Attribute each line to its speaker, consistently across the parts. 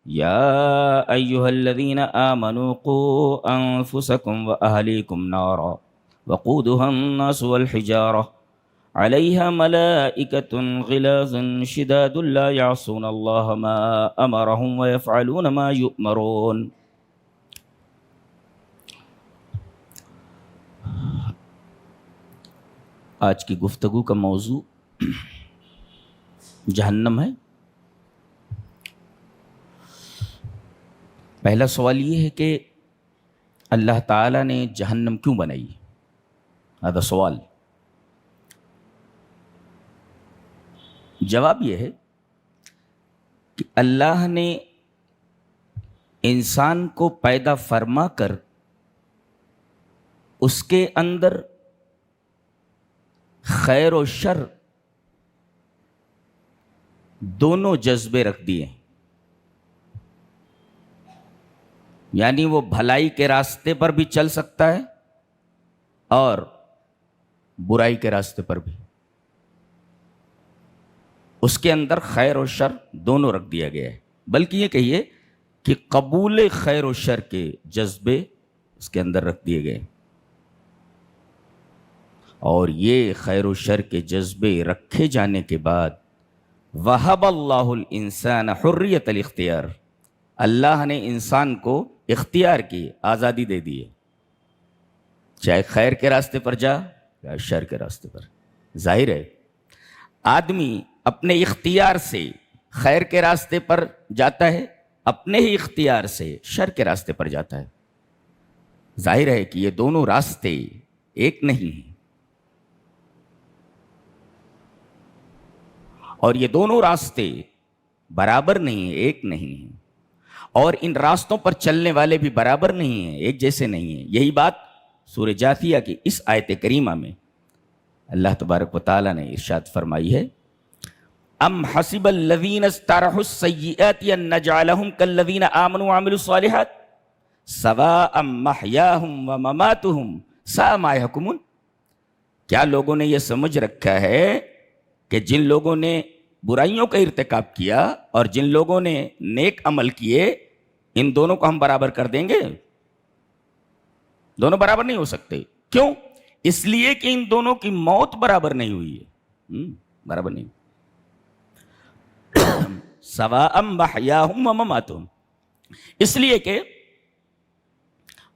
Speaker 1: يا أيها الذين آمنوا قوا أنفسكم وأهليكم نارا وقودها الناس والحجارة عليها ملائكة غلاظ شداد لا يعصون الله ما أمرهم ويفعلون ما يؤمرون۔ آج کی گفتگو کا موضوع جہنم ہے۔ پہلا سوال یہ ہے کہ اللہ تعالیٰ نے جہنم کیوں بنائی؟ هذا سوال۔ جواب یہ ہے کہ اللہ نے انسان کو پیدا فرما کر اس کے اندر خیر و شر دونوں جذبے رکھ دیے، یعنی وہ بھلائی کے راستے پر بھی چل سکتا ہے اور برائی کے راستے پر بھی۔ اس کے اندر خیر و شر دونوں رکھ دیا گیا ہے، بلکہ یہ کہیے کہ قبول خیر و شر کے جذبے اس کے اندر رکھ دیے گئے، اور یہ خیر و شر کے جذبے رکھے جانے کے بعد وَهَبَ اللَّهُ الْإِنسَانَ حُرِّيَّةَ الْاخْتِيَارِ، اللہ نے انسان کو اختیار کی، آزادی دے دی ہے، چاہے خیر کے راستے پر جا یا شر کے راستے پر۔ ظاہر ہے آدمی اپنے اختیار سے خیر کے راستے پر جاتا ہے، اپنے ہی اختیار سے شر کے راستے پر جاتا ہے۔ ظاہر ہے کہ یہ دونوں راستے ایک نہیں ہیں، اور یہ دونوں راستے برابر نہیں ہیں، ایک نہیں ہیں، اور ان راستوں پر چلنے والے بھی برابر نہیں ہیں، ایک جیسے نہیں ہیں۔ یہی بات سورہ جاثیہ کی اس آیت کریمہ میں اللہ تبارک و تعالیٰ نے ارشاد فرمائی ہے، ام حسب الذین اجترحوا السیئات ان نجعلہم کالذین آمنوا وعملوا الصالحات سواء محیاہم ومماتہم ساء ما یحکمون۔ کیا لوگوں نے یہ سمجھ رکھا ہے کہ جن لوگوں نے برائیوں کا ارتکاب کیا اور جن لوگوں نے نیک عمل کیے، ان دونوں کو ہم برابر کر دیں گے؟ دونوں برابر نہیں ہو سکتے۔ کیوں؟ اس لیے کہ ان دونوں کی موت برابر نہیں ہوئی ہے، برابر نہیں۔ سواء محیاہم ومماتہم، اس لیے کہ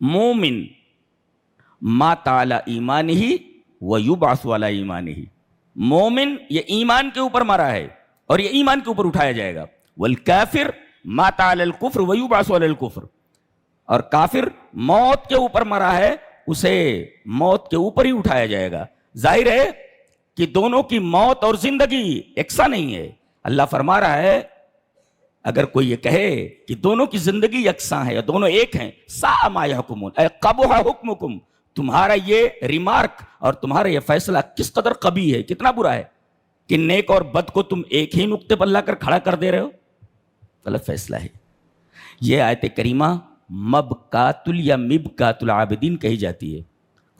Speaker 1: مومن مات علی ایمانہ ویبعث علی ایمانہ، مومن یہ ایمان کے اوپر مرا ہے اور یہ ایمان کے اوپر اٹھایا جائے گا، والکافر مات علی الکفر ویبعث علی الکفر، اور کافر موت کے اوپر مرا ہے، اسے موت کے اوپر ہی اٹھایا جائے گا۔ ظاہر ہے کہ دونوں کی موت اور زندگی یکساں نہیں ہے۔ اللہ فرما رہا ہے اگر کوئی یہ کہے کہ دونوں کی زندگی یکساں ہے یا دونوں ایک ہیں، ساء ما یحکمون، اے قبح حکمکم، تمہارا یہ ریمارک اور تمہارا یہ فیصلہ کس قدر قبیح ہے، کتنا برا ہے کہ نیک اور بد کو تم ایک ہی نقطے پر لا کر کھڑا کر دے رہے ہو۔ غلط فیصلہ ہے۔ یہ آیت کریمہ مبکات یا مبکات العابدین کہی جاتی ہے۔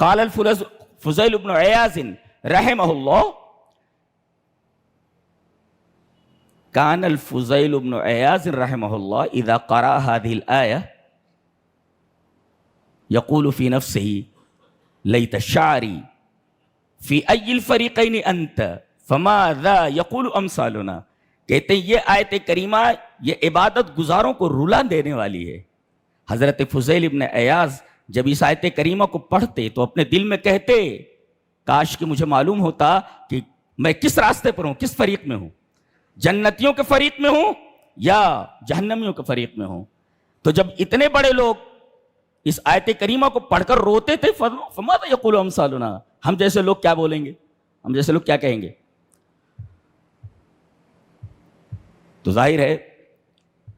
Speaker 1: قال الفضیل بن عیاض رحمہ اللہ، کان الفضیل بن عیاض رحمہ اللہ اذا قرأ هذه الآیہ یقول فی نفسہ لیت شعری فی ای الفریقین انت فماذا یقول امثالنا۔ کہتے ہیں یہ آیت کریمہ یہ عبادت گزاروں کو رلا دینے والی ہے۔ حضرت فضیل ابن عیاض جب اس آیت کریمہ کو پڑھتے تو اپنے دل میں کہتے کاش کہ مجھے معلوم ہوتا کہ میں کس راستے پر ہوں، کس فریق میں ہوں، جنتیوں کے فریق میں ہوں یا جہنمیوں کے فریق میں ہوں۔ تو جب اتنے بڑے لوگ اس آیت کریمہ کو پڑھ کر روتے تھے، فماذا یقول امثالنا، ہم جیسے لوگ کیا بولیں گے، ہم جیسے لوگ کیا کہیں گے؟ تو ظاہر ہے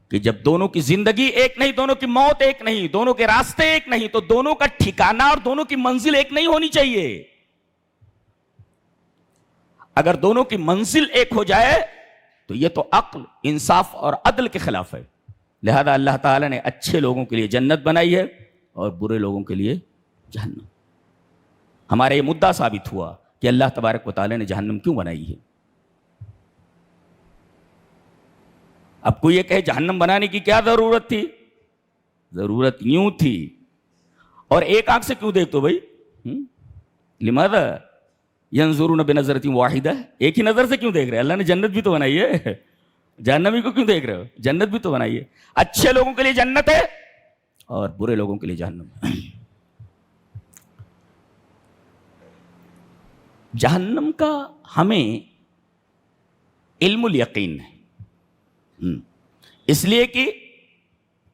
Speaker 1: کہ جب دونوں کی زندگی ایک نہیں، دونوں کی موت ایک نہیں، دونوں کے راستے ایک نہیں، تو دونوں کا ٹھکانہ اور دونوں کی منزل ایک نہیں ہونی چاہیے۔ اگر دونوں کی منزل ایک ہو جائے تو یہ تو عقل، انصاف اور عدل کے خلاف ہے۔ لہذا اللہ تعالیٰ نے اچھے لوگوں کے لیے جنت بنائی ہے اور برے لوگوں کے لیے جہنم۔ ہمارا یہ مدعا ثابت ہوا کہ اللہ تبارک و تعالیٰ نے جہنم کیوں بنائی ہے۔ اب کوئی یہ کہے جہنم بنانے کی کیا ضرورت تھی؟ ضرورت یوں تھی. اور ایک آنکھ سے کیوں دیکھتے ہو بھائی؟ لماذا ینظرون بنظرۃ واحدہ، ایک ہی نظر سے کیوں دیکھ رہے ہیں؟ اللہ نے جنت بھی تو بنائی ہے، جہنمی کو کیوں دیکھ رہے ہو؟ جنت بھی تو بنائی ہے. اچھے لوگوں کے لیے جنت ہے اور برے لوگوں کے لیے جہنم ہے. جہنم کا ہمیں علم الیقین ہے، اس لیے کہ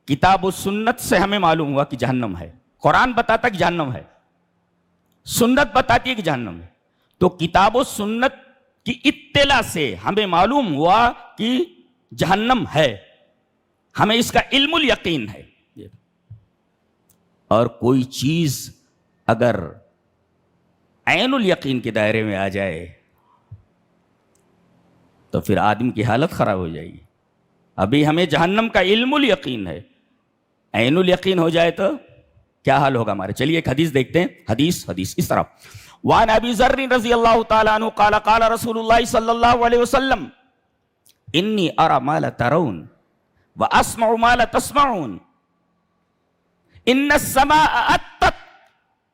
Speaker 1: کتاب و سنت سے ہمیں معلوم ہوا کہ جہنم ہے. قرآن بتاتا کہ جہنم ہے، سنت بتاتی ہے کہ جہنم ہے. تو کتاب و سنت کی اطلاع سے ہمیں معلوم ہوا کہ جہنم ہے، ہمیں اس کا علم الیقین ہے. اور کوئی چیز اگر عین الیقین کے دائرے میں آ جائے تو پھر آدمی کی حالت خراب ہو جائے گی. ابھی ہمیں جہنم کا علم الیقین ہے، عین الیقین ہو جائے تو کیا حال ہوگا ہمارے. چلیے ایک حدیث دیکھتے ہیں. حدیث اس طرح وعن ابی ذر رضی اللہ تعالی عنہ قال قال رسول اللہ صلی اللہ علیہ وسلم انی ارى ما لا ترون واسمع ما لا تسمعون ان السماء اتت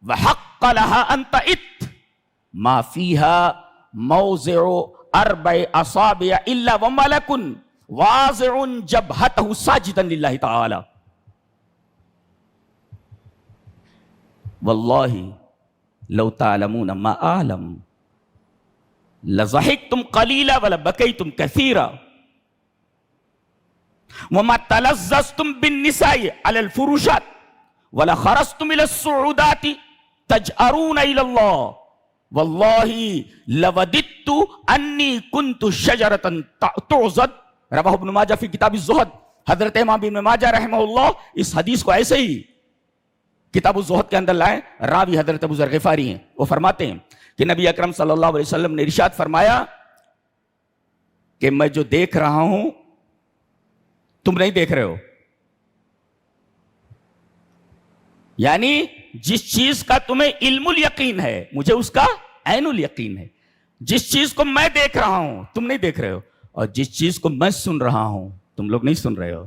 Speaker 1: وحق لها ان تئت ما فيها موضع 4 اصابع الا وملك واضع جبهته ساجدا لله تعالى والله لو تعلمون ما اعلم لضحكتم قليلا ولبكيتم كثيرا وما تلذذتم بالنساء على الفروشات ولا خرجتم الى الصعودات تجأرون الى الله والله لوددت انی كنت شجرة تعضد. رواہ ابن ماجہ فی کتاب الزہد. حضرت امام ابن ماجہ رحمہ اللہ اس حدیث کو ایسے ہی کتاب الزہد کے اندر لائے. راوی حضرت ابو ذر غفاری ہیں. وہ فرماتے ہیں کہ نبی اکرم صلی اللہ علیہ وسلم نے ارشاد فرمایا کہ میں جو دیکھ رہا ہوں تم نہیں دیکھ رہے ہو. یعنی جس چیز کا تمہیں علم الیقین ہے مجھے اس کا عین الیقین ہے. جس چیز کو میں دیکھ رہا ہوں تم نہیں دیکھ رہے ہو، اور جس چیز کو میں سن رہا ہوں تم لوگ نہیں سن رہے ہو.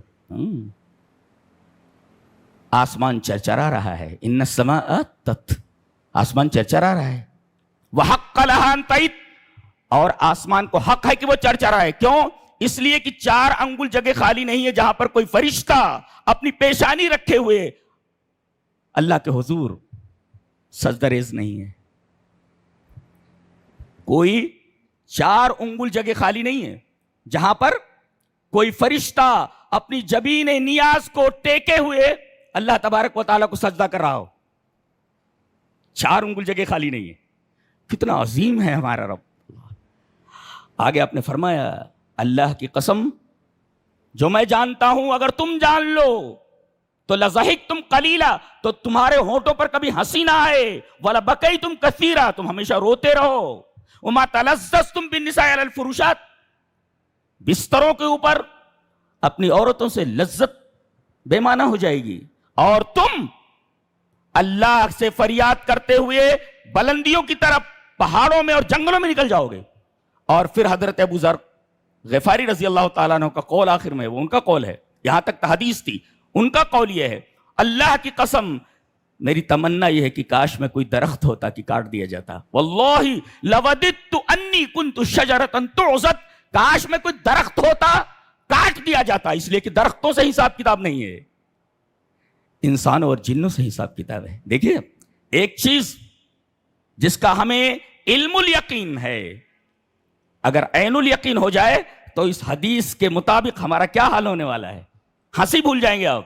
Speaker 1: آسمان چرچرا رہا ہے. ان السماء اتت، آسمان چرچرا رہا ہے. وحق لها ان تئت، اور آسمان کو حق ہے کہ وہ چرچرا ہے. کیوں؟ اس لیے کہ 4 انگل جگہ خالی نہیں ہے جہاں پر کوئی فرشتہ اپنی پیشانی رکھے ہوئے اللہ کے حضور سجدہ ریز نہیں ہے. کوئی 4 انگل جگہ خالی نہیں ہے جہاں پر کوئی فرشتہ اپنی جبین نیاز کو ٹیکے ہوئے اللہ تبارک و تعالیٰ کو سجدہ کر رہا ہو. 4 انگل جگہ خالی نہیں ہے. کتنا عظیم ہے ہمارا رب. آگے آپ نے فرمایا اللہ کی قسم جو میں جانتا ہوں اگر تم جان لو تو لضحکتم قلیلا، تو تمہارے ہونٹوں پر کبھی ہنسی نہ آئے. ولبکیتم کثیرا، تم ہمیشہ روتے رہو. وما تلذذتم بالنساء علی الفروشات، بستروں کے اوپر اپنی عورتوں سے لذت بے معنی ہو جائے گی، اور تم اللہ سے فریاد کرتے ہوئے بلندیوں کی طرف پہاڑوں میں اور جنگلوں میں نکل جاؤ گے. اور پھر حضرت ابو ذر غفاری رضی اللہ تعالیٰ عنہ کا قول آخر میں، وہ ان کا قول ہے، یہاں تک حدیث تھی، ان کا قول یہ ہے اللہ کی قسم میری تمنا یہ ہے کہ کاش میں کوئی درخت ہوتا کہ کاٹ دیا جاتا. واللہ لوددت انی کنت شجرۃ تعضد، کاش میں کوئی درخت ہوتا کاٹ دیا جاتا. اس لیے کہ درختوں سے حساب کتاب نہیں ہے، انسانوں اور جنوں سے حساب کتاب ہے. دیکھیے ایک چیز جس کا ہمیں علم الیقین ہے، اگر عین الیقین ہو جائے تو اس حدیث کے مطابق ہمارا کیا حال ہونے والا ہے. ہنسی بھول جائیں گے آپ،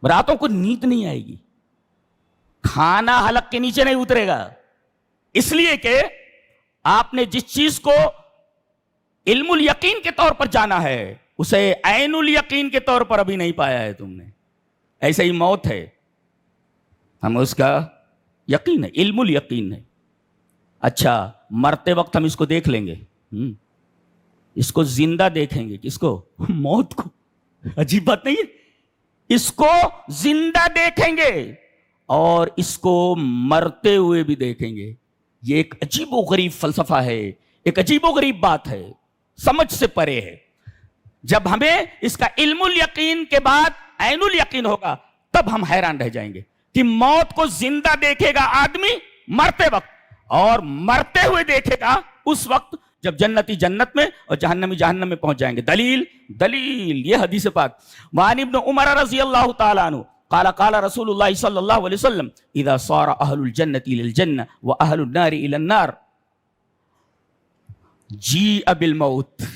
Speaker 1: راتوں کو نیند نہیں آئے گی، کھانا حلق کے نیچے نہیں اترے گا. اس لیے کہ آپ نے جس چیز کو علم الیقین کے طور پر جانا ہے اسے عین الیقین کے طور پر ابھی نہیں پایا ہے تم نے. ایسے ہی موت ہے، ہم اس کا یقین ہے، علم الیقین ہے. اچھا مرتے وقت ہم اس کو دیکھ لیں گے، اس کو زندہ دیکھیں گے. کس کو؟ موت کو. عجیب بات نہیں ہے؟ اس کو زندہ دیکھیں گے اور اس کو مرتے ہوئے بھی دیکھیں گے. یہ ایک عجیب و غریب فلسفہ ہے، ایک عجیب و غریب بات ہے، سمجھ سے پرے ہے. جب ہمیں اس کا علم الیقین کے بعد عین الیقین ہوگا تب ہم حیران رہ جائیں گے کہ موت کو زندہ دیکھے گا آدمی مرتے وقت، اور مرتے ہوئے دیکھے گا اس وقت جب جنتی جنت میں اور جہنمی جہنم میں پہنچ جائیں گے۔ دلیل یہ حدیث پاک۔ وعن ابن عمر رضی اللہ تعالی عنہ قال قال رسول اللہ صلی اللہ علیہ وسلم اذا صار اہل الجنة الى الجنة واہل النار الى النار جیء بالموت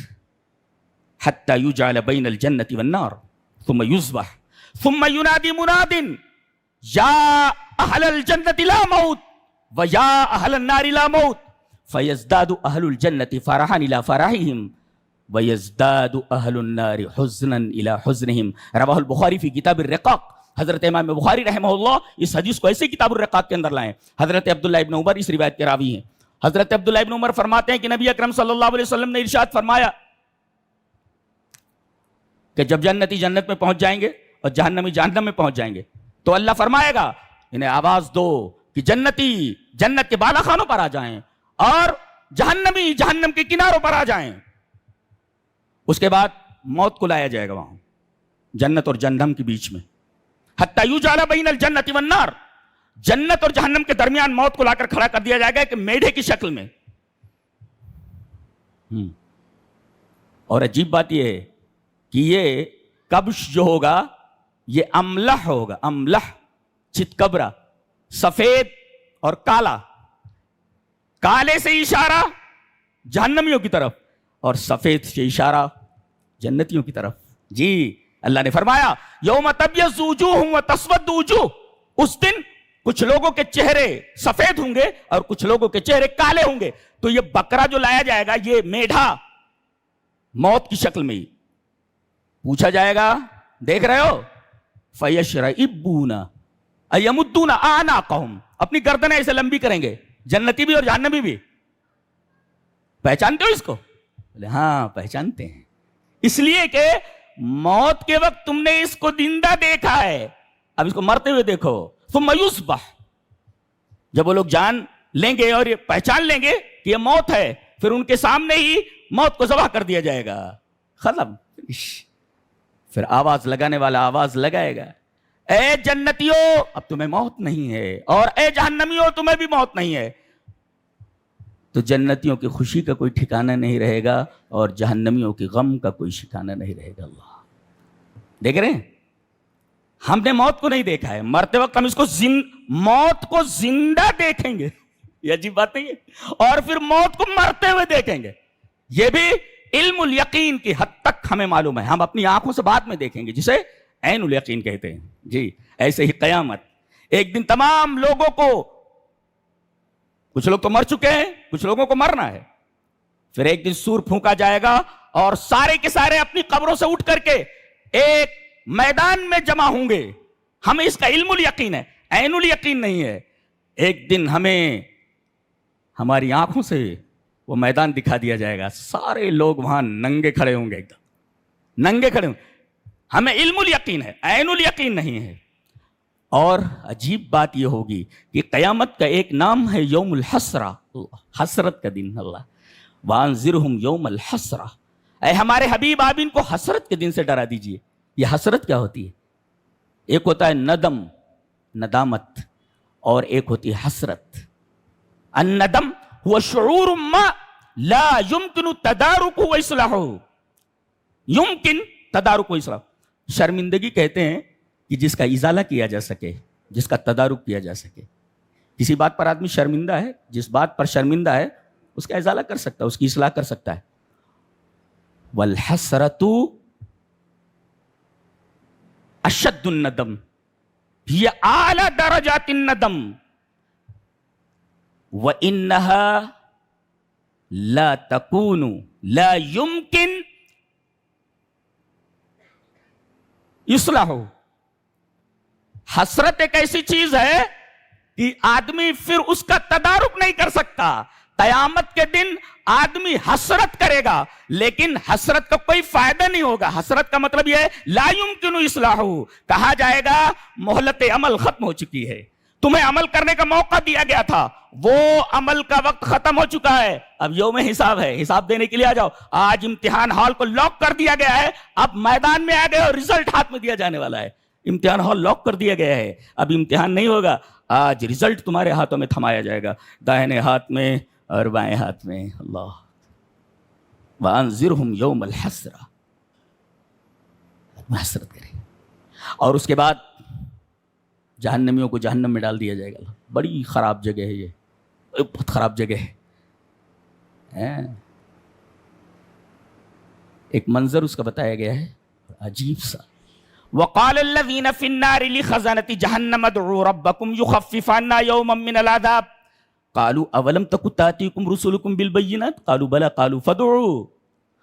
Speaker 1: حتى يجعل بين الجنة والنار ثم يذبح ثم ينادي مناد یا اہل الجنة لا موت ویا اہل النار لا موت فیزداد اہل الجنة فرحا الى فرحهم ویزداد اہل النار حزنا الى حزنهم۔ رواہ البخاری فی کتاب الرقاق۔ حضرت امام بخاری رحمہ اللہ اس حدیث کو ایسے کتاب الرقاق کے اندر لائیں۔ حضرت عبداللہ ابن عمر اس روایت کے راوی ہیں۔ حضرت عبداللہ ابن عمر فرماتے ہیں کہ نبی اکرم صلی اللہ علیہ وسلم نے ارشاد فرمایا کہ جب جنتی جنت میں پہنچ جائیں گے اور جہنمی جہنم میں پہنچ جائیں گے تو اللہ فرمائے گا انہیں آواز دو کہ جنتی جنت کے بالا خانوں پر آ جائیں اور جہنمی جہنم کے کناروں پر آ جائیں۔ اس کے بعد موت کو لایا جائے گا وہاں جنت اور جہنم کے بیچ میں، حتی یجعل بین الجنت والنار، جنت اور جہنم کے درمیان موت کو لا کر کھڑا کر دیا جائے گا کہ میڈے کی شکل میں۔ اور عجیب بات یہ ہے کہ یہ کبش جو ہوگا یہ املح ہوگا، املح چتکبرا، سفید اور کالا، کالے سے اشارہ جہنمیوں کی طرف اور سفید سے اشارہ جنتیوں کی طرف۔ جی اللہ نے فرمایا یوم تبیض وجوہ وتسود وجوہ، اس دن کچھ لوگوں کے چہرے سفید ہوں گے اور کچھ لوگوں کے چہرے کالے ہوں گے۔ تو یہ بکرا جو لایا جائے گا یہ میڈھا موت کی شکل میں ہی پوچھا جائے گا، دیکھ رہے ہو فَيَشْرَئِبُّونَ أَيَمُدُّونَ أَعْنَاقَهُمْ، اپنی گردنیں ایسے لمبی کریں گے، جنتی بھی اور جہنمی بھی۔ پہچانتے ہو اس کو؟ بولے ہاں پہچانتے ہیں، اس لیے کہ موت کے وقت تم نے اس کو زندہ دیکھا ہے، اب اس کو مرتے ہوئے دیکھو۔ ثم يصبح، جب وہ لوگ جان لیں گے اور یہ پہچان لیں گے کہ یہ موت ہے، پھر ان کے سامنے ہی موت کو ذبح کر دیا جائے گا، ختم۔ پھر آواز لگانے والا آواز لگائے گا، اے جنتیوں اب تمہیں موت نہیں ہے، اور اے جہنمیوں تمہیں بھی موت نہیں ہے۔ تو جنتیوں کی خوشی کا کوئی ٹھکانہ نہیں رہے گا اور جہنمیوں کی غم کا کوئی ٹھکانہ نہیں رہے گا۔ اللہ دیکھ رہے ہیں، ہم نے موت کو نہیں دیکھا ہے، مرتے وقت ہم اس کو موت کو زندہ دیکھیں گے، یہ عجیب بات نہیں ہے، اور پھر موت کو مرتے ہوئے دیکھیں گے۔ یہ بھی علم الیقین کی حد تک ہمیں معلوم ہے، ہم اپنی آنکھوں سے بعد میں دیکھیں گے، جسے عین الیقین کہتے ہیں۔ جی ایسے ہی قیامت، ایک دن تمام لوگوں کو، کچھ لوگ تو مر چکے ہیں، کچھ لوگوں کو مرنا ہے، پھر ایک دن سور پھونکا جائے گا اور سارے کے سارے اپنی قبروں سے اٹھ کر کے ایک میدان میں جمع ہوں گے۔ ہمیں اس کا علم الیقین ہے، عین الیقین نہیں ہے۔ ایک دن ہمیں ہماری آنکھوں سے وہ میدان دکھا دیا جائے گا، سارے لوگ وہاں ننگے کھڑے ہوں گے، ایک دم ننگے کھڑے ہوں گے۔ ہمیں علم الیقین ہے، عین الیقین نہیں ہے۔ اور عجیب بات یہ ہوگی کہ قیامت کا ایک نام ہے یوم الحسرہ، حسرت کا دن۔ اللہ وانذرہم یوم الحسرہ، اے ہمارے حبیب آپ ان کو حسرت کے دن سے ڈرا دیجئے۔ یہ حسرت کیا ہوتی ہے؟ ایک ہوتا ہے ندم، ندامت، اور ایک ہوتی ہے حسرت۔ الندم هو شعور ما لا يمكن تداركه واصلاحه، يمكن تدارك واصلاح۔ شرمندگی کہتے ہیں کہ جس کا ازالہ کیا جا سکے، جس کا تدارک کیا جا سکے۔ کسی بات پر آدمی شرمندہ ہے، جس بات پر شرمندہ ہے اس کا ازالہ کر سکتا ہے، اس کی اصلاح کر سکتا ہے۔ والحسرۃ اشد الندم، ہی اعلی درجات الندم، وانها لا تكون لا يمكن اصلاح۔ حسرت ایک ایسی چیز ہے کہ آدمی پھر اس کا تدارک نہیں کر سکتا۔ قیامت کے دن آدمی حسرت کرے گا لیکن حسرت کا کوئی فائدہ نہیں ہوگا۔ حسرت کا مطلب یہ ہے لا یمکن اصلاح، کہا جائے گا مہلت عمل ختم ہو چکی ہے، تمہیں عمل کرنے کا موقع دیا گیا تھا، وہ عمل کا وقت ختم ہو چکا ہے، اب یوم حساب ہے، حساب دینے کے لیے آ جاؤ۔ آج امتحان ہال کو لاک کر دیا گیا ہے، اب میدان میں آ گئے اور رزلٹ ہاتھ میں دیا جانے والا ہے۔ امتحان ہال لاک کر دیا گیا ہے، اب امتحان نہیں ہوگا، آج رزلٹ تمہارے ہاتھوں میں تھمایا جائے گا، دائیں ہاتھ میں اور بائیں ہاتھ میں۔ اللہ وَأَنذِرْهُمْ يَوْمَ الْحَسْرَةِ، حسرت کریں۔ اور اس کے بعد جہنمیوں کو جہنم میں ڈال دیا جائے گا۔ بڑی خراب جگہ ہے یہ، بہت خراب جگہ ہے۔ ایک منظر اس کا بتایا گیا ہے عجیب سا۔ وَقَالَ الَّذِينَ فِي النَّارِ لِخَزَنَةِ جَهَنَّمَ ادْعُوا رَبَّكُمْ يُخَفِّفْ عَنَّا يَوْمًا مِّنَ الْعَذَابِ قَالُوا أَوَلَمْ تَكُن تَأْتِيكُمْ رُسُلُكُمْ بِالْبَيِّنَاتِ قَالُوا بَلَىٰ قَالُوا فَادْعُوا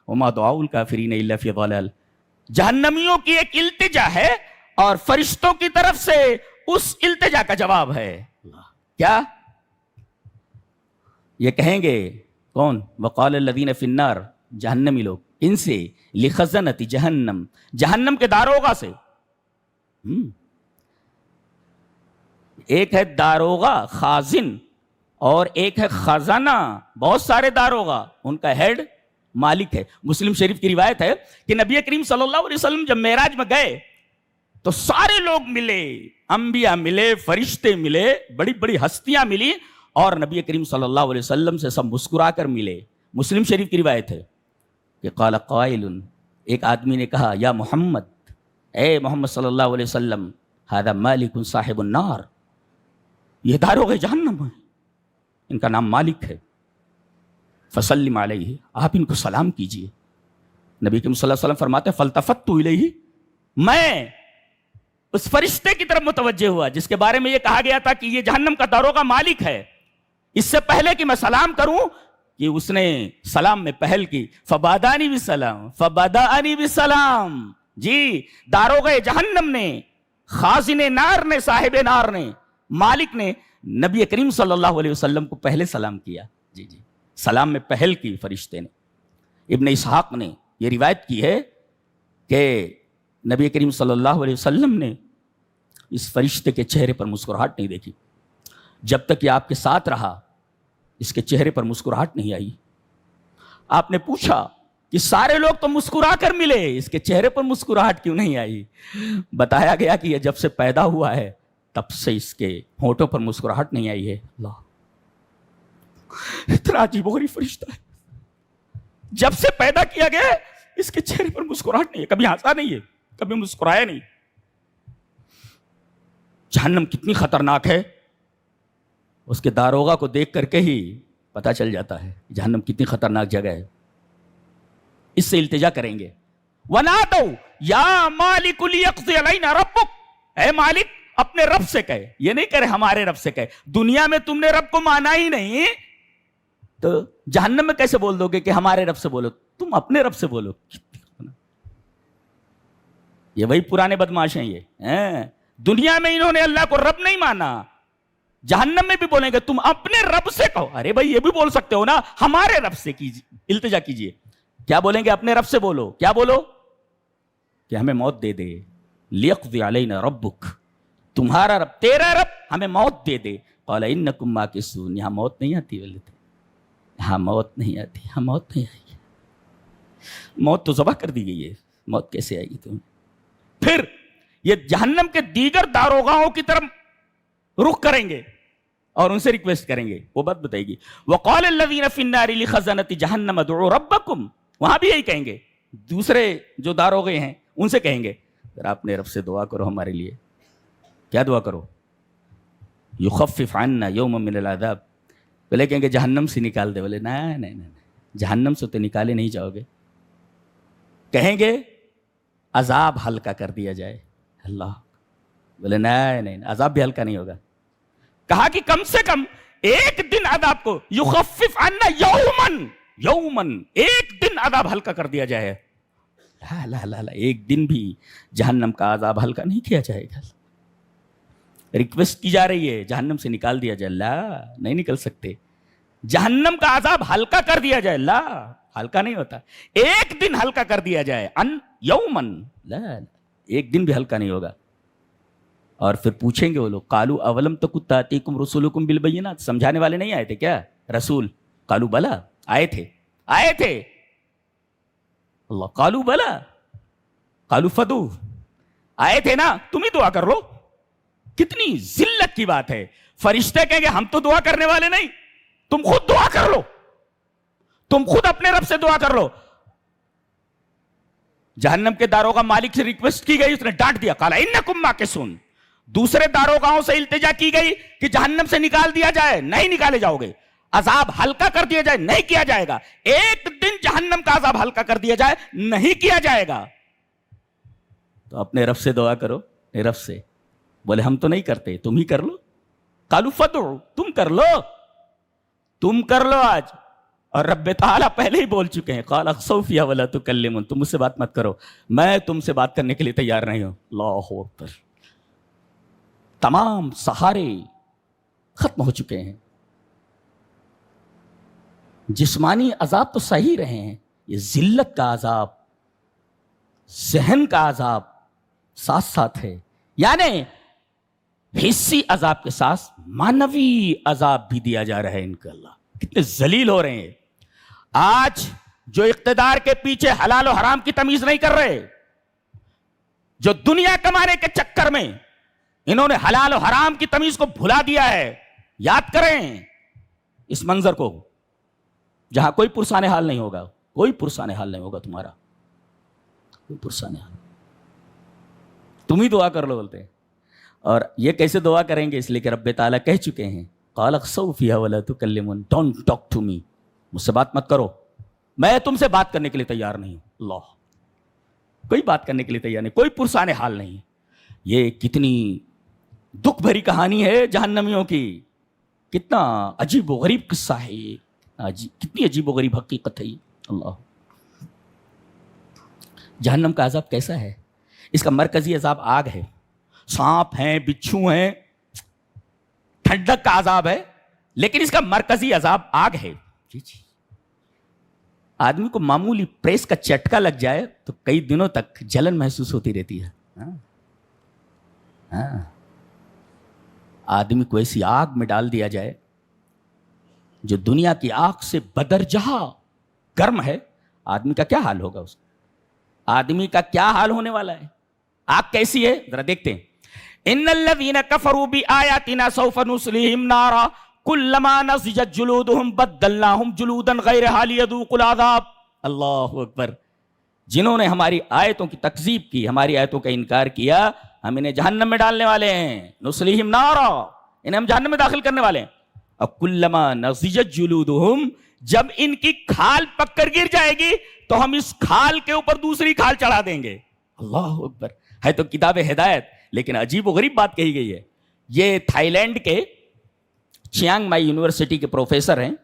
Speaker 1: وَمَا دُعَاءُ الْكَافِرِينَ إِلَّا فِي ضَلَالٍ۔ جہنمیوں کی ایک التجا ہے اور فرشتوں کی طرف سے اس التجا کا جواب ہے۔ کیا یہ کہیں گے؟ کون؟ وقال الذین فی النار، جہنمی لوگ، ان سے لخزنۃ جہنم، جہنم کے داروغہ سے۔ ایک ہے داروغہ خازن اور ایک ہے خزانہ، بہت سارے داروغہ، ان کا ہیڈ مالک ہے۔ مسلم شریف کی روایت ہے کہ نبی کریم صلی اللہ علیہ وسلم جب معراج میں گئے تو سارے لوگ ملے، انبیاء ملے، فرشتے ملے، بڑی بڑی ہستیاں ملی، اور نبی کریم صلی اللہ علیہ وسلم سے سب مسکرا کر ملے۔ مسلم شریف کی روایت ہے کہ قال قائل، ایک آدمی نے کہا، یا محمد، اے محمد صلی اللہ علیہ وسلم، ھذا مالک صاحب النار، یہ داروغ جہنم ہے، ان کا نام مالک ہے، فسلم علیہ، آپ ان کو سلام کیجئے۔ نبی کریم صلی اللہ علیہ وسلم فرماتے ہیں فالتفت الیہ، میں اس فرشتے کی طرف متوجہ ہوا جس کے بارے میں یہ کہا گیا تھا کہ یہ جہنم کا داروغہ مالک ہے، اس سے پہلے کہ میں سلام کروں کہ اس نے سلام میں پہل کی، فبادانی بالسلام، فبدأنی بالسلام۔ جی، داروغہ جہنم نے، خازن نار نے، صاحب نار نے، مالک نے نبی کریم صلی اللہ علیہ وسلم کو پہلے سلام کیا۔ جی جی، سلام میں پہل کی فرشتے نے۔ ابن اسحاق نے یہ روایت کی ہے کہ نبی کریم صلی اللہ علیہ وسلم نے اس فرشتے کے چہرے پر مسکراہٹ نہیں دیکھی، جب تک یہ آپ کے ساتھ رہا اس کے چہرے پر مسکراہٹ نہیں آئی۔ آپ نے پوچھا کہ سارے لوگ تو مسکرا کر ملے، اس کے چہرے پر مسکراہٹ کیوں نہیں آئی؟ بتایا گیا کہ یہ جب سے پیدا ہوا ہے تب سے اس کے ہونٹوں پر مسکراہٹ نہیں آئی ہے۔ اللہ، اتنا عجیب و غریب فرشتہ ہے، جب سے پیدا کیا گیا اس کے چہرے پر مسکراہٹ نہیں ہے، کبھی ہنسا نہیں ہے، کبھی مسکرایا نہیں۔ جہنم کتنی خطرناک ہے، اس کے داروغہ کو دیکھ کر کے ہی پتہ چل جاتا ہے جہنم کتنی خطرناک جگہ ہے۔ اس سے التجا کریں گے، وَنَادَوْا يَا مَالِكُ لِيَقْضِيَ عَلَيْنَا رَبُّكَ، اے مالک اپنے رب سے کہے، یہ نہیں کہہ رہے ہمارے رب سے کہے، دنیا میں تم نے رب کو مانا ہی نہیں تو جہنم میں کیسے بول دو گے کہ ہمارے رب سے بولو؟ تم اپنے رب سے بولو۔ یہ وہی پرانے بدماش ہیں یہ، دنیا میں انہوں نے اللہ کو رب نہیں مانا، جہنم میں بھی بولیں گے تم اپنے رب سے کہو۔ ارے بھائی یہ بھی بول سکتے ہو نا، ہمارے رب سے کیجیے، التجا کیجیے۔ کیا بولیں گے؟ اپنے رب سے بولو۔ کیا بولو؟ کہ ہمیں موت دے دے، لیقضی علینا ربک، تمہارا رب، تیرا رب ہمیں موت دے دے۔ قال انکم ماکثون، یہاں موت نہیں آتی، یہاں موت نہیں آتی، یہاں موت نہیں آئی، موت تو ذبح کر دی گئی ہے، موت کیسے آئے گی تمہیں؟ پھر یہ جہنم کے دیگر داروغاؤں کی طرف رخ کریں گے اور ان سے ریکویسٹ کریں گے، وہ بات بتائے گی۔ وقال الذین فی النار لخزنۃ جہنم ادعوا ربکم، وہاں بھی یہی کہیں گے، دوسرے جو داروغے ہیں ان سے کہیں گے ذرا اپنے رب سے دعا کرو ہمارے لیے۔ کیا دعا کرو؟ یخفف عنا یوما من العذاب، بولے کہیں گے جہنم سے نکال دے، بولے نہیں، جہنم سے تو نکالے نہیں جاؤ گے، کہیں گے عذاب ہلکا کر دیا جائے۔ اللہ، بولے نہیں، عذاب بھی ہلکا نہیں ہوگا۔ کہا کہ کم سے کم ایک دن عذاب کو، یخفف عنا یومن، ایک دن عذاب ہلکا کر دیا جائے۔ لا، ایک دن بھی جہنم کا عذاب ہلکا نہیں کیا جائے گا۔ ریکویسٹ کی جا رہی ہے جہنم سے نکال دیا جائے، لا نہیں نکل سکتے، جہنم کا عذاب ہلکا کر دیا جائے، لا ہلکا نہیں ہوتا، ایک دن ہلکا کر دیا جائے، ان یومن، لا ایک دن بھی ہلکا نہیں ہوگا۔ اور پھر پوچھیں گے وہ لوگ قالوا اولم تک تاتیکم رسولکم بالبینات، سمجھانے والے نہیں آئے تھے کیا رسول؟ قالوا بلا، آئے تھے اللہ، قالوا بلا قالوا فدو، آئے تھے نا، تم ہی دعا کر لو۔ کتنی ذلت کی بات ہے، فرشتے کہیں گے ہم تو دعا کرنے والے نہیں، تم خود دعا کر لو، تم خود اپنے رب سے دعا کر لو۔ جہنم کے داروغہ مالک سے ریکویسٹ کی گئی، اس نے ڈانٹ دیا، قال انکم ماکثون۔ دوسرے داروغاؤں سے التجا کی گئی کہ جہنم سے نکال دیا جائے، نہیں نکالے جاؤ گے، عذاب ہلکا کر دیا جائے، نہیں کیا جائے گا، ایک دن جہنم کا عذاب ہلکا کر دیا جائے، نہیں کیا جائے گا۔ تو اپنے رب سے دعا کرو، اپنے رب سے۔ بولے ہم تو نہیں کرتے، تم ہی کر لو۔ قالوا فدعوا، تم کر لو آج۔ اور رب تعالیٰ پہلے ہی بول چکے ہیں، قال اخسؤوا فیہا ولا تکلمون، تم مجھ سے بات مت کرو، میں تم سے بات کرنے کے لیے تیار نہیں ہوں۔ اللہ اکبر، تمام سہارے ختم ہو چکے ہیں۔ جسمانی عذاب تو صحیح رہے ہیں، یہ ذلت کا عذاب، ذہن کا عذاب ساتھ ساتھ ہے، یعنی حسی عذاب کے ساتھ معنوی عذاب بھی دیا جا رہا ہے ان کو۔ اللہ کتنے ذلیل ہو رہے ہیں آج، جو اقتدار کے پیچھے حلال و حرام کی تمیز نہیں کر رہے، جو دنیا کمانے کے چکر میں انہوں نے حلال و حرام کی تمیز کو بھلا دیا ہے۔ یاد کریں اس منظر کو، جہاں کوئی پرسان حال نہیں ہوگا، کوئی پرسان حال نہیں ہوگا تمہارا، کوئی پرسان حال، تم ہی دعا کر لو بولتے ہیں۔ اور یہ کیسے دعا کریں گے؟ اس لیے کہ رب تعالیٰ کہہ چکے ہیں، قال اخسؤوا فیہا ولا تکلمون، ڈونٹ ٹاک ٹو می، مجھ سے بات مت کرو، میں تم سے بات کرنے کے لیے تیار نہیں ہوں۔ اللہ، کوئی بات کرنے کے لیے تیار نہیں، کوئی پرسان حال نہیں۔ یہ کتنی دکھ بھری کہانی ہے جہنمیوں کی، کتنا عجیب و غریب قصہ ہے یہ، کتنی عجیب و غریب حقیقت ہے یہ۔ اللہ، جہنم کا عذاب کیسا ہے؟ اس کا مرکزی عذاب آگ ہے، سانپ ہیں، بچھو ہیں، ٹھنڈک کا عذاب ہے، لیکن اس کا مرکزی عذاب آگ ہے۔ جی جی، آدمی کو معمولی پریس کا چٹکا لگ جائے تو کئی دنوں تک جلن محسوس ہوتی رہتی ہے۔ آدمی کو ایسی آگ میں ڈال دیا جائے جو دنیا کی آگ سے بدرجہ گرم ہے، آدمی کا کیا حال ہوگا؟ اس آدمی کا کیا حال ہونے والا ہے؟ آگ کیسی ہے ذرا دیکھتے ہیں۔ ان الذين كفروا بآياتنا سوف نصليهم نارا كلما نضجت جلودهم بدلناهم جلودا غيرها ليذوقوا العذاب۔ اللہ اکبر، جنہوں نے ہماری آیتوں کی تکذیب کی، ہماری آیتوں کا انکار کیا، ہم انہیں جہنم میں ڈالنے والے ہیں، نصلیہم نارا، انہیں ہم جہنم میں داخل کرنے والے ہیں۔ اب کلما نضجت جلودہم، جب ان کی کھال پک کر گر جائے گی تو ہم اس کھال کے اوپر دوسری کھال چڑھا دیں گے۔ اللہ اکبر، ہے تو کتاب ہدایت، لیکن عجیب و غریب بات کہی گئی ہے۔ یہ تھائی لینڈ کے چیانگ مائی یونیورسٹی کے پروفیسر ہیں،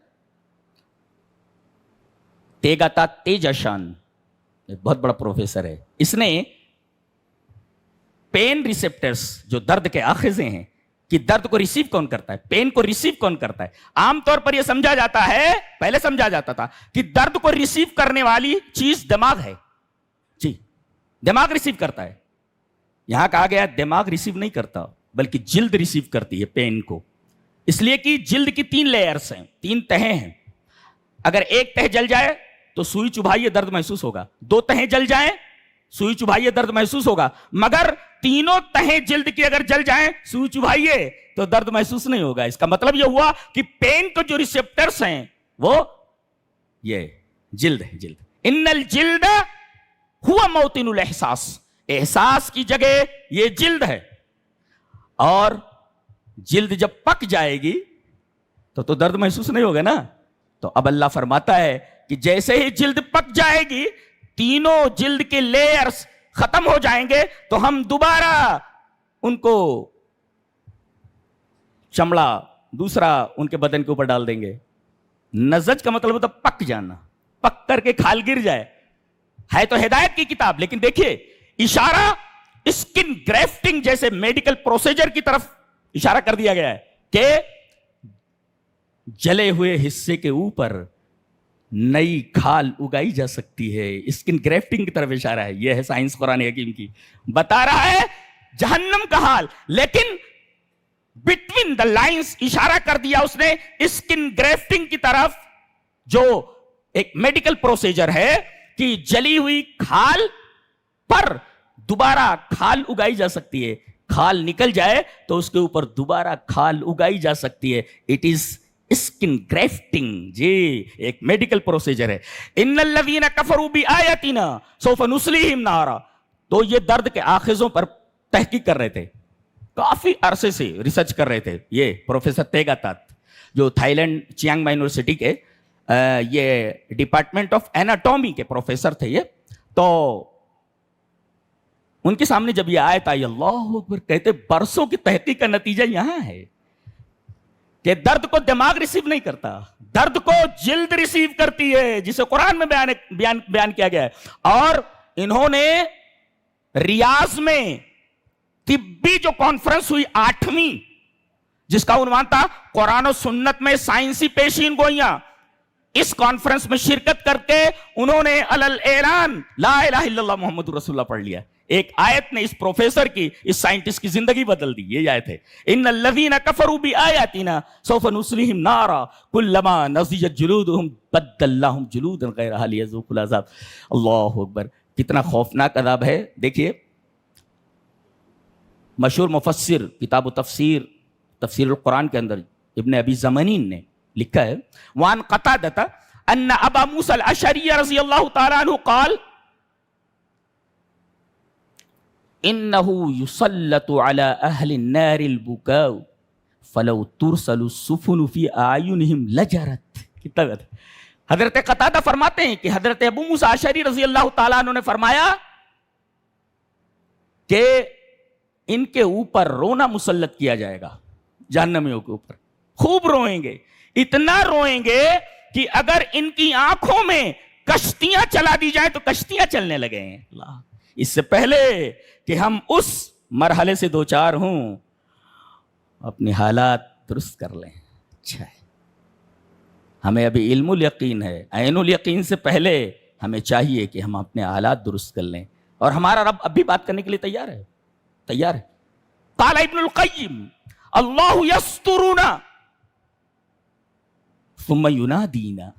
Speaker 1: تیگاتا تیجاشان، بہت بڑا پروفیسر ہے۔ اس نے پین ریسپٹرز، جو درد کے آخذیں ہیں، کہ درد کو ریسیو کون کرتا ہے، پین کو ریسیو کون کرتا ہے۔ عام طور پر یہ سمجھا جاتا ہے، پہلے سمجھا جاتا تھا کہ درد کو ریسیو کرنے والی چیز دماغ ہے، جی دماغ ریسیو کرتا ہے۔ یہاں کہا گیا دماغ ریسیو نہیں کرتا، بلکہ جلد ریسیو کرتی ہے پین کو، اس لیے کہ جلد کی 3 لیئرز ہیں، 3 تہیں ہیں۔ اگر ایک تہ جل جائے تو سوئی چبھائیے درد محسوس ہوگا، 2 تہیں جل جائیں سوئی چبھائیے درد محسوس ہوگا، مگر تینوں تہیں جلد کی اگر جل جائیں سوئی چبھائیے تو درد محسوس نہیں ہوگا۔ اس کا مطلب یہ ہوا کہ پین کو جو ریسپٹرز ہیں وہ یہ جلد ہے، جلد۔ ان الجلد ہوا موطن الاحساس، احساس کی جگہ یہ جلد ہے، اور جلد جب پک جائے گی تو درد محسوس نہیں ہوگا نا۔ تو اب اللہ فرماتا ہے کہ جیسے ہی جلد پک جائے گی، تینوں جلد کے لیئرز ختم ہو جائیں گے، تو ہم دوبارہ ان کو چمڑا دوسرا ان کے بدن کے اوپر ڈال دیں گے۔ نزج کا مطلب ہوتا پک جانا، پک کر کے کھال گر جائے۔ ہے تو ہدایت کی کتاب، لیکن دیکھیے اشارہ اسکن گریفٹنگ جیسے میڈیکل پروسیجر کی طرف اشارہ کر دیا گیا ہے کہ جلے ہوئے حصے کے اوپر نئی کھال اگائی جا سکتی ہے۔ اسکن گریفٹنگ کی طرف اشارہ ہے، یہ ہے سائنس قرآن حکیم کی، بتا رہا ہے جہنم کا حال. لیکن بٹوین دا لائنز اشارہ کر دیا اس نے اسکن گریفٹنگ کی طرف, جو ایک میڈیکل پروسیجر ہے کہ جلی ہوئی کھال پر دوبارہ کھال اگائی جا سکتی ہے. کھال نکل جائے تو اس کے اوپر دوبارہ کھال اگائی جا سکتی ہے. It is skin گریفٹنگ. جی ایک میڈیکل پروسیجر ہے. ان الذین کفروا بآیاتنا سوف نصلیہم نارا. تو یہ درد کے آخذوں پر تحقیق کر رہے تھے, کافی عرصے سے ریسرچ کر رہے تھے. یہ پروفیسر تیگا تات جو Thailand Chiang Mai university کے یہ ڈپارٹمنٹ آف ایناٹومی کے پروفیسر تھے یہ. تو ان کے سامنے جب یہ آیت آئی, اللہ اکبر, کہتے برسوں کی تحقیق کا نتیجہ یہاں ہے کہ درد کو دماغ ریسیو نہیں کرتا, درد کو جلد ریسیو کرتی ہے, جسے قرآن میں بیان کیا گیا ہے. اور انہوں نے ریاض میں طبی جو کانفرنس ہوئی 8ویں, جس کا عنوان تھا قرآن و سنت میں سائنسی پیشین گوئیاں, اس کانفرنس میں شرکت کر کے انہوں نے علل اعلان لا الہ الا اللہ محمد رسول اللہ پڑھ لیا. ایک آیت نے اس پروفیسر کی, اس سائنٹسٹ کی زندگی بدل دی. یہ آیت ہے ان الذین کفروا بآیاتنا سوف نصلیہم نارا کلما نضجت جلودہم بدلناہم جلودا غیرہا لیذوقوا العذاب. اللہ اکبر, کتنا خوفناک عذاب ہے. دیکھیے مشہور مفسر کتاب و تفسیر القرآن کے اندر ابن ابی زمانین نے لکھا ہے, وان قتادہ ان ابا موسیٰ الاشعری رضی اللہ تعالیٰ عنہ قال انه يسلط على اهل النار البكاء فلو ترسل السفن في اعينهم لجرت. کتنا حضرت قتادہ فرماتے ہیں کہ حضرت ابو موسیٰ اشعری رضی اللہ تعالیٰ عنہ نے فرمایا کہ ان کے اوپر رونا مسلط کیا جائے گا, جہنمیوں کے اوپر خوب روئیں گے, اتنا روئیں گے کہ اگر ان کی آنکھوں میں کشتیاں چلا دی جائیں تو کشتیاں چلنے لگے ہیں. اللہ, اس سے پہلے کہ ہم اس مرحلے سے دوچار ہوں اپنی حالات درست کر لیں. اچھا ہے, ہمیں ابھی علم الیقین ہے, عین الیقین سے پہلے ہمیں چاہیے کہ ہم اپنے حالات درست کر لیں. اور ہمارا رب اب بھی بات کرنے کے لیے تیار ہے, تیار ہے. قال ابن القیم اللہ یسترنا ثم ینادینا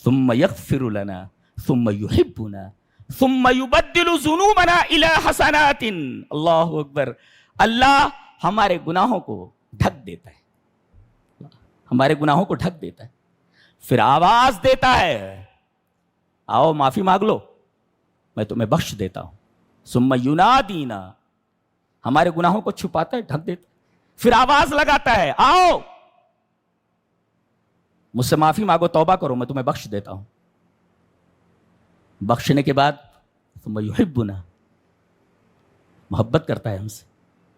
Speaker 1: ثم یغفر لنا ثم یحبنا ثم یبدل ذنوبنا الی حسنات. اللہ اکبر, اللہ ہمارے گناہوں کو ڈھک دیتا ہے, ہمارے گناہوں کو ڈھک دیتا ہے, پھر آواز دیتا ہے آؤ معافی مانگ لو میں تمہیں بخش دیتا ہوں. ثم ینادینا, ہمارے گناہوں کو چھپاتا ہے, ڈھک دیتا ہے, پھر آواز لگاتا ہے آؤ مجھ سے معافی مانگو, توبہ کرو, میں تمہیں بخش دیتا ہوں. بخشنے کے بعد ثم یحبنا, محبت کرتا ہے ہم سے.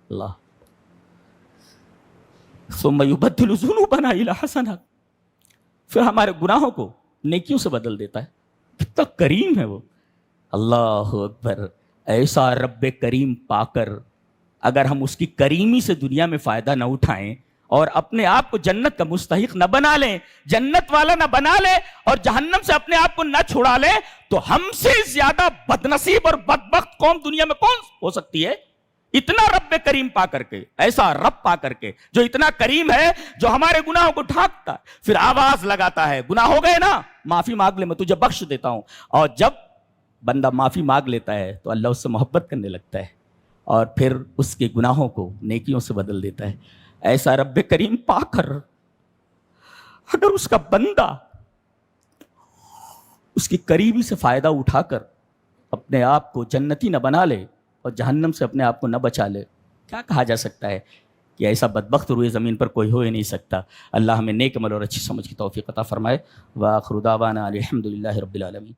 Speaker 1: اللہ, ثم یبدل ذنوبنا الی حسنات, پھر ہمارے گناہوں کو نیکیوں سے بدل دیتا ہے. کتنا کریم ہے وہ. اللہ اکبر, ایسا رب کریم پا کر اگر ہم اس کی کریمی سے دنیا میں فائدہ نہ اٹھائیں اور اپنے آپ کو جنت کا مستحق نہ بنا لیں, جنت والا نہ بنا لیں اور جہنم سے اپنے آپ کو نہ چھڑا لیں, تو ہم سے زیادہ بدنصیب اور بدبخت قوم دنیا میں کون ہو سکتی ہے؟ اتنا رب کریم پا کر کے, ایسا رب پا کر کے جو اتنا کریم ہے, جو ہمارے گناہوں کو ڈھانکتا ہے, پھر آواز لگاتا ہے گناہ ہو گئے نا, معافی مانگ لے, میں تجھے بخش دیتا ہوں. اور جب بندہ معافی مانگ لیتا ہے تو اللہ اس سے محبت کرنے لگتا ہے اور پھر اس کے گناہوں کو نیکیوں سے بدل دیتا ہے. ایسا رب کریم پا کر اگر اس کا بندہ اس کی قریبی سے فائدہ اٹھا کر اپنے آپ کو جنتی نہ بنا لے اور جہنم سے اپنے آپ کو نہ بچا لے, کیا کہا جا سکتا ہے کہ ایسا بدبخت روئے زمین پر کوئی ہو ہی نہیں سکتا. اللہ ہمیں نیک عمل اور اچھی سمجھ کی توفیق عطا فرمائے. وآخر دعوانا الحمد للہ رب العالمین.